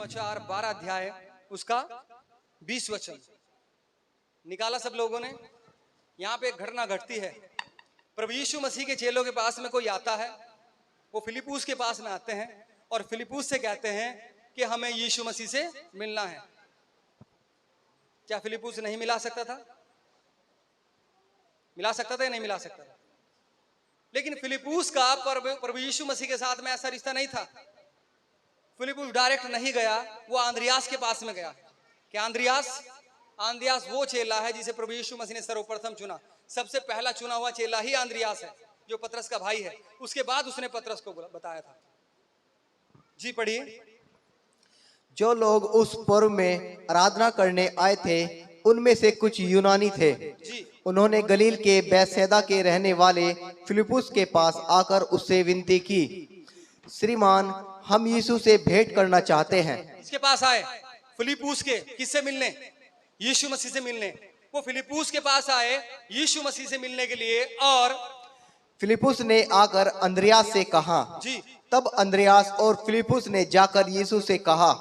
सुसमाचार 12 अध्याय उसका 20 वचन निकाला सब लोगों ने। यहाँ पे एक घटना घटती है। प्रभु यीशु मसीह के चेलों के पास में कोई आता है, वो फिलिप्पुस के पास में आते हैं और फिलिप्पुस से कहते हैं कि हमें यीशु मसीह से मिलना है। क्या फिलिप्पुस नहीं मिला सकता था? मिला सकता था या नहीं मिला सकता था? लेकिन फिलिप्पुस का प्रभु यीशु मसीह के साथ में ऐसा रिश्ता नहीं था। फिलिप्पुस डायरेक्ट नहीं गया, वो आंद्रियास के पास में गया। क्या आंद्रियास वो चेला है जिसे प्रभु यीशु मसीह ने सर्वप्रथम चुना। सबसे पहला चुना हुआ चेला ही आंद्रियास है, जो पतरस का भाई है। उसके बाद उसने पतरस को बताया था। जी पढ़िए। जो लोग उस पर्व में आराधना करने आए थे उनमें से कुछ यूनानी थे। उन्होंने गलील के बैतसैदा के रहने वाले फिलिप्पुस के पास आकर उससे विनती की, श्रीमान हम यीशु से भेंट करना चाहते हैं। इसके पास आए फिलिप्पुस के, किससे मिलने? यीशु मसीह से मिलने। वो फिलिप्पुस के पास आए यीशु मसीह से मिलने के लिए। और फिलिप्पुस ने आकर अंद्रियास से कहा। जी। तब अंद्रियास और फिलिप्पुस ने जाकर यीशु से कहा।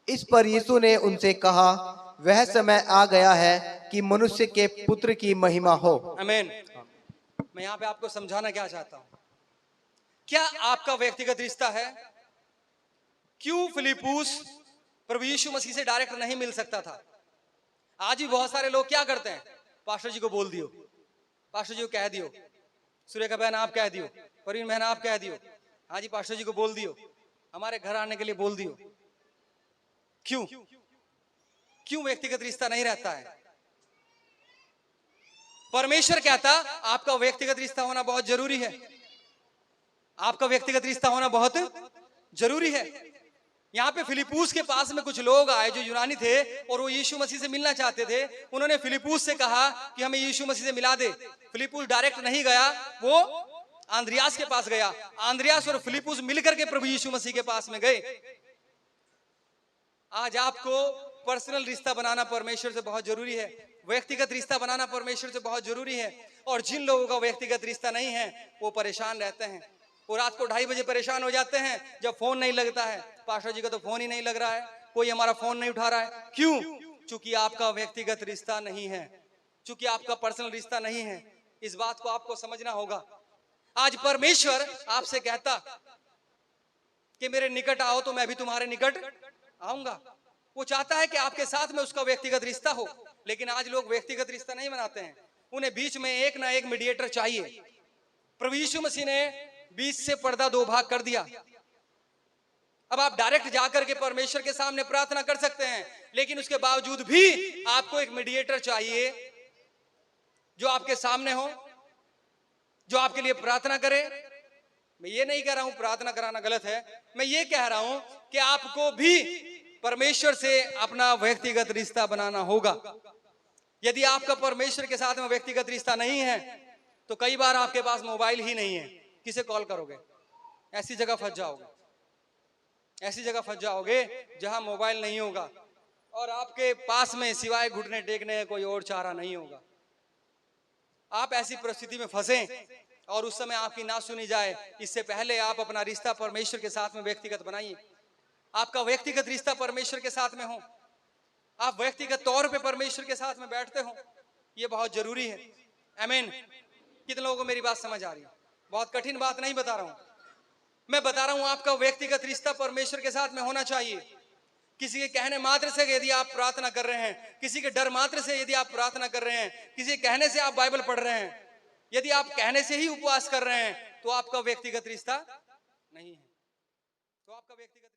इस पर यीशु ने उनसे कहा, वह समय आ गया है कि मनुष्य के पुत्र की महिमा हो। आमीन। मैं यहाँ पे आपको समझाना क्या चाहता हूँ, क्या आपका व्यक्तिगत रिश्ता है? क्यों फिलिप्पुस प्रभु यीशु मसीह से डायरेक्ट नहीं मिल सकता था? आज भी बहुत सारे लोग क्या करते हैं, पास्टर जी को बोल दियो, पास्टर जी को कह दियो, सुरेखा बहन आप कह दियो, परवीन बहन आप कह दियो, हाँ जी पास्टर जी को बोल दियो, हमारे घर आने के लिए बोल दियो। क्यों व्यक्तिगत रिश्ता नहीं रहता है? परमेश्वर कहता आपका व्यक्तिगत रिश्ता होना बहुत जरूरी है। आपका व्यक्तिगत रिश्ता होना बहुत जरूरी है। यहाँ पे फिलिप्पुस के पास में कुछ लोग आए जो यूनानी थे और वो यीशु मसीह से मिलना चाहते थे। उन्होंने फिलिप्पुस से कहा कि हमें यीशु मसीह से मिला दे। फिलिप्पुस डायरेक्ट नहीं गया, वो आंद्रियास के पास गया। आंद्रियास और फिलिप्पुस मिलकर के प्रभु यीशु मसीह के पास में गए। आज आपको पर्सनल रिश्ता बनाना परमेश्वर से बहुत जरूरी है। व्यक्तिगत रिश्ता बनाना परमेश्वर से बहुत जरूरी है। और जिन लोगों का व्यक्तिगत रिश्ता नहीं है वो परेशान रहते हैं। वो रात को 2:30 बजे परेशान हो जाते हैं जब फोन नहीं लगता है। पास्टर जी का तो फोन ही नहीं लग रहा है, कोई हमारा फोन नहीं उठा रहा है। क्यों? चूंकि आपका व्यक्तिगत रिश्ता नहीं है, चूंकि आपका पर्सनल रिश्ता नहीं है। इस बात को आपको समझना होगा। आज परमेश्वर आपसे कहता कि मेरे निकट आओ तो मैं भी तुम्हारे निकट आऊंगा। वो चाहता है कि आपके साथ में उसका व्यक्तिगत रिश्ता हो। लेकिन आज लोग व्यक्तिगत रिश्ता नहीं बनाते हैं। उन्हें बीच में एक ना एक मीडिएटर चाहिए। प्रभु यीशु मसीह ने बीच से पर्दा 2 भाग कर दिया। अब आप डायरेक्ट जाकर के परमेश्वर के सामने प्रार्थना कर सकते हैं, लेकिन उसके बावजूद भी आपको एक मीडिएटर चाहिए जो आपके सामने हो, जो आपके लिए प्रार्थना करे। मैं ये नहीं कह रहा हूं प्रार्थना कराना गलत है, मैं ये कह रहा हूं कि आपको भी परमेश्वर से अपना व्यक्तिगत रिश्ता बनाना होगा। यदि आपका परमेश्वर के साथ में व्यक्तिगत रिश्ता नहीं है तो कई बार आपके पास मोबाइल ही नहीं है, किसे कॉल करोगे? ऐसी जगह फंस जाओगे, ऐसी जगह फंस जाओगे जहां मोबाइल नहीं होगा और आपके पास में सिवाय घुटने टेकने का कोई और चारा नहीं होगा। आप ऐसी परिस्थिति में फंसे और उस समय आपकी ना सुनी जाए, इससे पहले आप अपना रिश्ता परमेश्वर के साथ में व्यक्तिगत बनाइए। आपका व्यक्तिगत रिश्ता परमेश्वर के साथ में हो, आप व्यक्तिगत तौर पे परमेश्वर के साथ में बैठते हो, ये बहुत जरूरी है। आमीन। कितने लोगों को मेरी बात समझ आ रही है? बहुत कठिन बात नहीं बता रहा हूं, मैं बता रहा हूं आपका व्यक्तिगत रिश्ता परमेश्वर के साथ में होना चाहिए। किसी के कहने मात्र से यदि आप प्रार्थना कर रहे हैं, किसी के डर मात्र से यदि आप प्रार्थना कर रहे हैं, किसी के कहने से आप बाइबल पढ़ रहे हैं, यदि आप कहने से ही उपवास कर रहे हैं, तो आपका व्यक्तिगत रिश्ता नहीं है। तो आपका व्यक्तिगत